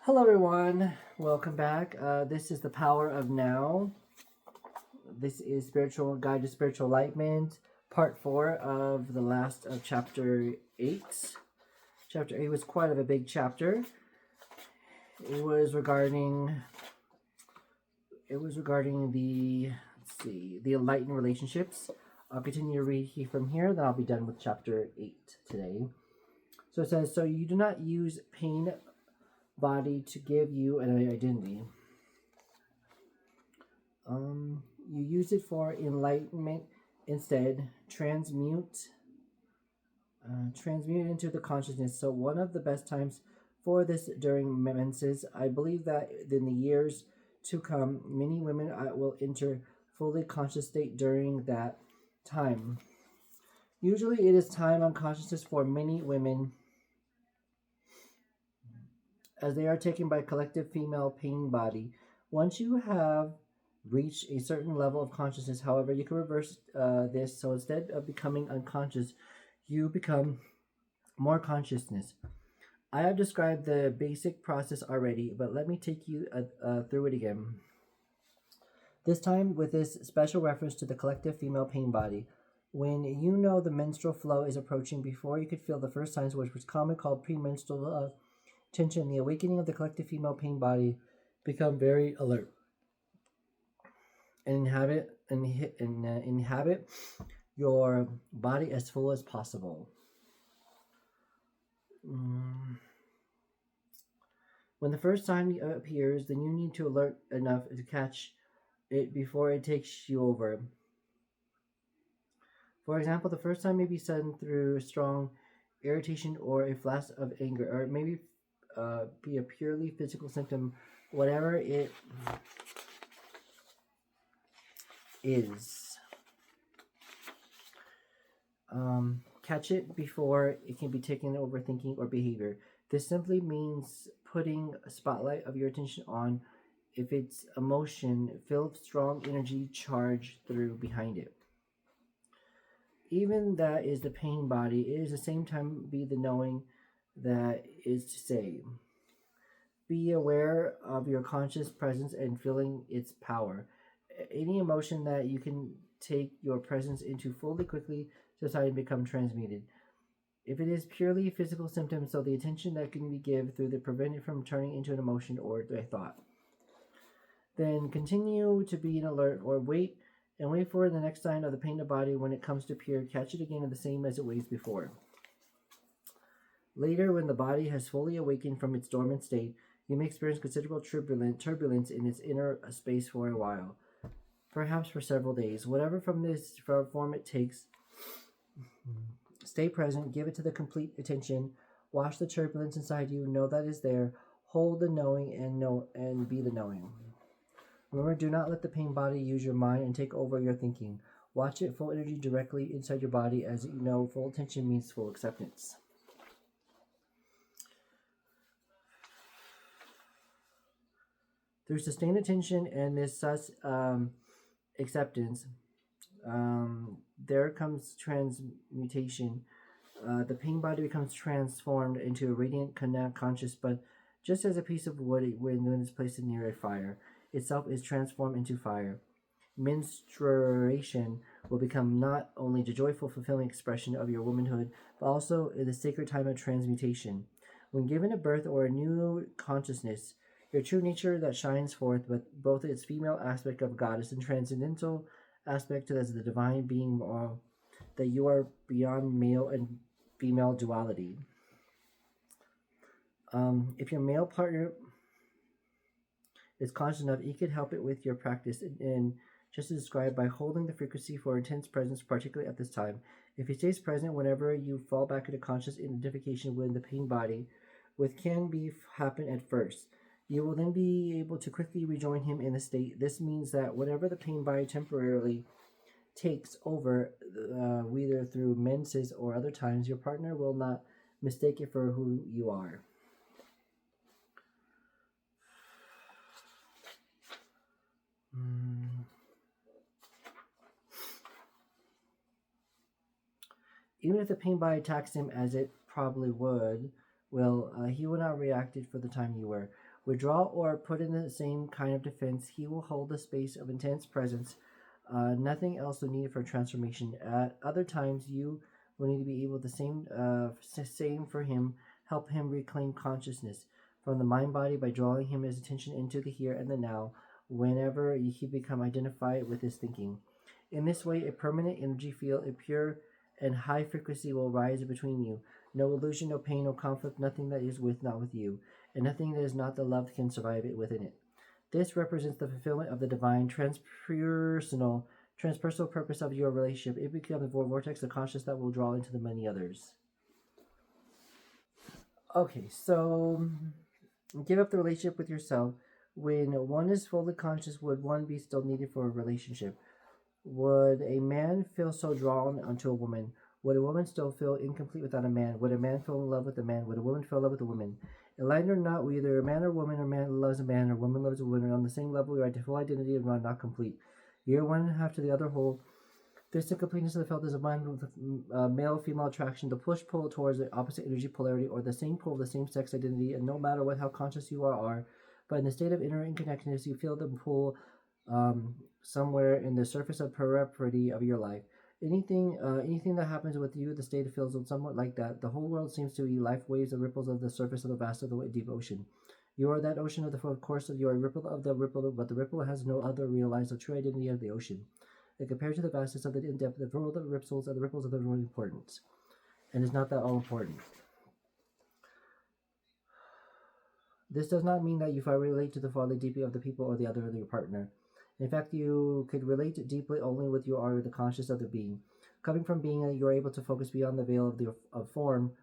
Hello, everyone. Welcome back. This is the power of now. This is Spiritual Guide to Spiritual Enlightenment, part 4 of the last of chapter 8. Chapter 8 was quite of a big chapter. It was regarding the Enlightened Relationships. I'll continue to read from here, then I'll be done with chapter 8 today. So it says, so you do not use pain body to give you an identity. You use it for enlightenment instead. Transmute into the consciousness. So one of the best times for this during menses. I believe that in the years to come, many women will enter fully conscious state during that time. Usually it is time unconsciousness for many women as they are taken by collective female pain body. Once you have reached a certain level of consciousness, however, you can reverse this. So instead of becoming unconscious, you become more consciousness. I have described the basic process already, but let me take you through it again. This time with this special reference to the collective female pain body. When you know the menstrual flow is approaching before you could feel the first signs, which was commonly called premenstrual tension, the awakening of the collective female pain body, become very alert and inhabit your body as full as possible. When the first sign appears, then you need to alert enough to catch it before it takes you over. For example, the first sign may be sudden through strong irritation or a flash of anger, or it may be a purely physical symptom, whatever it is. Catch it before it can be taken over thinking or behavior. This simply means putting a spotlight of your attention on if it's emotion, feel strong energy charge through behind it. Even that is the pain body, it is the same time be the knowing, that is to say. Be aware of your conscious presence and feeling its power. Any emotion that you can take your presence into fully quickly society become transmuted. If it is purely physical symptoms, so the attention that can be given through the prevent it from turning into an emotion or a thought. Then continue to be an alert or wait for the next sign of the pain of body. When it comes to appear, catch it again the same as it was before. Later, when the body has fully awakened from its dormant state, you may experience considerable turbulence in its inner space for a while, perhaps for several days. Whatever form it takes, stay present, give it to the complete attention, watch the turbulence inside you, know that is there, hold the knowing and be the knowing. Remember, do not let the pain body use your mind and take over your thinking. Watch it full energy directly inside your body, as you know full attention means full acceptance. Through sustained attention and this such acceptance, there comes transmutation. The pain body becomes transformed into a radiant conscious, but just as a piece of wood when it's placed near a fire, itself is transformed into fire. Menstruation will become not only the joyful, fulfilling expression of your womanhood, but also the sacred time of transmutation. When given a birth or a new consciousness, your true nature that shines forth, but both its female aspect of goddess and transcendental aspect as the divine being, that you are beyond male and female duality. If your male partner is conscious enough, he could help it with your practice and just as described by holding the frequency for intense presence, particularly at this time. If he stays present whenever you fall back into conscious identification with the pain body, which can happen at first, you will then be able to quickly rejoin him in the state. This means that whatever the pain body temporarily takes over, whether through menses or other times, your partner will not mistake it for who you are. Even if the pain body attacks him, as it probably would, he will not react it for the time you were. Withdraw or put in the same kind of defense, he will hold the space of intense presence. Nothing else will need for transformation. At other times, you will need to be able to same for him, help him reclaim consciousness from the mind body by drawing his attention into the here and the now whenever he become identified with his thinking. In this way, a permanent energy field, a pure and high frequency will rise between you. No illusion, no pain, no conflict, nothing that is not with you, and nothing that is not the love can survive it within it. This represents the fulfillment of the divine transpersonal purpose of your relationship. It becomes the vortex of consciousness that will draw into the many others. Okay, so give up the relationship with yourself. When one is fully conscious, would one be still needed for a relationship? Would a man feel so drawn onto a woman? Would a woman still feel incomplete without a man? Would a man fall in love with a man? Would a woman fall in love with a woman? Enlightened or not, whether a man or woman, or man loves a man, or woman loves a woman, on the same level, your full identity is not complete. You're one half to the other whole. This incompleteness of the felt is a mind with male-female attraction, the push-pull towards the opposite energy polarity, or the same pull of the same sex identity, and no matter how conscious you are, but in the state of inner interconnectedness, you feel the pull somewhere in the surface of periphery of your life. Anything that happens with you, the state feels somewhat like that. The whole world seems to be life waves and ripples of the surface of the vast of the deep ocean. You are that ocean of the course of your ripple of the ripple, but the ripple has no other realized or true identity of the ocean. And compared to the vastness of the in-depth, the world of ripples and the ripples of the real importance, and is not that all important. This does not mean that you relate to the father deeply of the people or the other of your partner. In fact, you could relate deeply only with you are the conscious of the being. Coming from being, you are able to focus beyond the veil of form.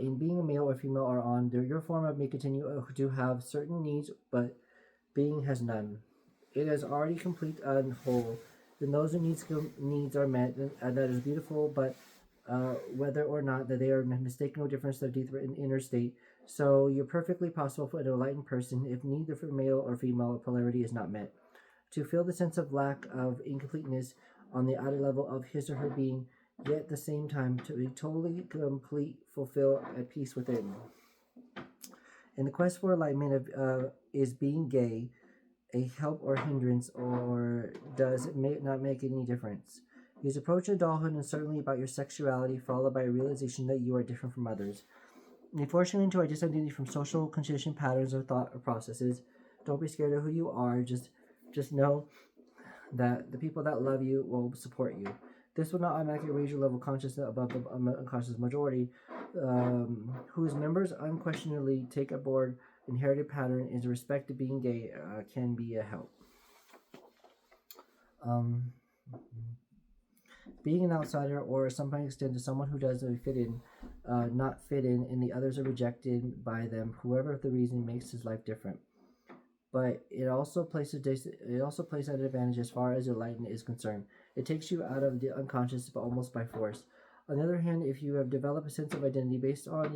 In being a male or female or on, your form may continue to have certain needs, but being has none. It is already complete and whole. Then those needs are met, and that is beautiful, but whether or not that they are mistaken, no difference to the deeper inner state. So you're perfectly possible for an enlightened person if neither for male or female polarity is not met. To feel the sense of lack of incompleteness on the outer level of his or her being, yet at the same time to be totally complete, fulfill, at peace within. In the quest for enlightenment is being gay a help or hindrance, or does it not make any difference? His approach to adulthood is certainly about your sexuality, followed by a realization that you are different from others. Unfortunately, into our disidentity from social conditioned patterns or thought or processes. Don't be scared of who you are. Just know that the people that love you will support you. This will not automatically raise your level of consciousness above the unconscious majority, whose members unquestionably take aboard inherited pattern is respect to being gay can be a help. Being an outsider, or sometimes extend to someone who doesn't fit in, not fit in, and the others are rejected by them, whoever the reason makes his life different. But it also places an advantage as far as enlightenment is concerned. It takes you out of the unconscious, but almost by force. On the other hand, if you have developed a sense of identity based on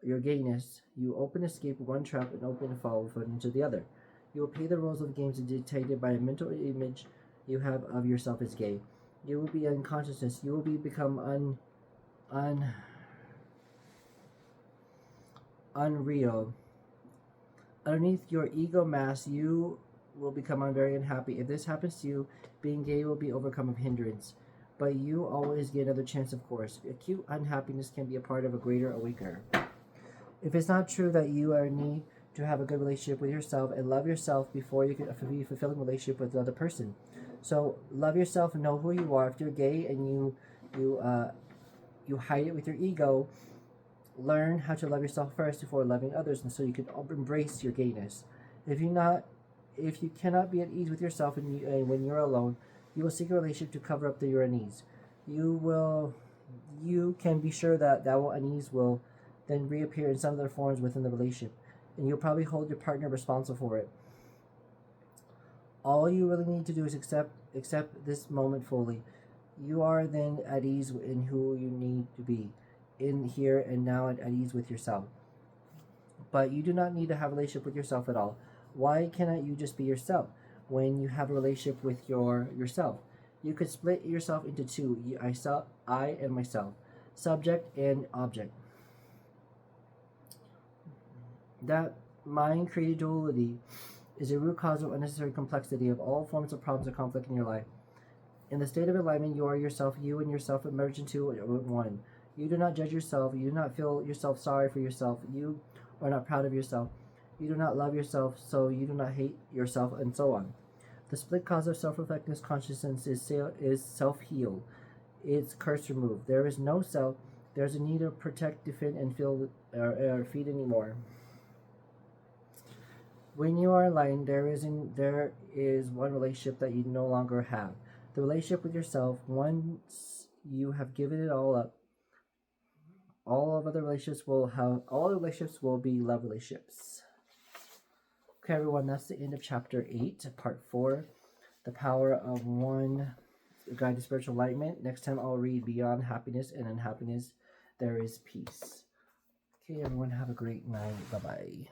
your gayness, you open escape one trap and open and fall into the other. You will pay the rules of the games dictated by a mental image you have of yourself as gay. You will be unconsciousness. You will become unreal. Underneath your ego mask, you will become very unhappy. If this happens to you, being gay will be overcome of hindrance. But you always get another chance, of course. Acute unhappiness can be a part of a greater awakener. If it's not true that you need to have a good relationship with yourself and love yourself before you can be a fulfilling relationship with another person. So love yourself and know who you are. If you're gay and you hide it with your ego, learn how to love yourself first before loving others, and so you can embrace your gayness. If you cannot be at ease with yourself and when you're alone, you will seek a relationship to cover up your unease. You can be sure that unease will then reappear in some other forms within the relationship, and you'll probably hold your partner responsible for it. All you really need to do is accept this moment fully. You are then at ease in who you need to be, in here and now, at ease with yourself. But you do not need to have a relationship with yourself at all. Why cannot you just be yourself when you have a relationship with yourself? You could split yourself into two, I and myself, subject and object. That mind-created duality is a root cause of unnecessary complexity of all forms of problems or conflict in your life. In the state of enlightenment, you are yourself. You and yourself emerge into one. You do not judge yourself. You do not feel yourself sorry for yourself. You are not proud of yourself. You do not love yourself, so you do not hate yourself, and so on. The split cause of self-reflective consciousness is self-healed. Its curse removed. There is no self. There is a need to protect, defend, and feed anymore. When you are enlightened, there is one relationship that you no longer have. The relationship with yourself. Once you have given it all up, all the relationships will be love relationships. Okay, everyone, that's the end of chapter 8, part 4, the power of one, guide to spiritual enlightenment. Next time I'll read Beyond Happiness and Unhappiness, There is Peace. Okay, everyone, have a great night. Bye-bye.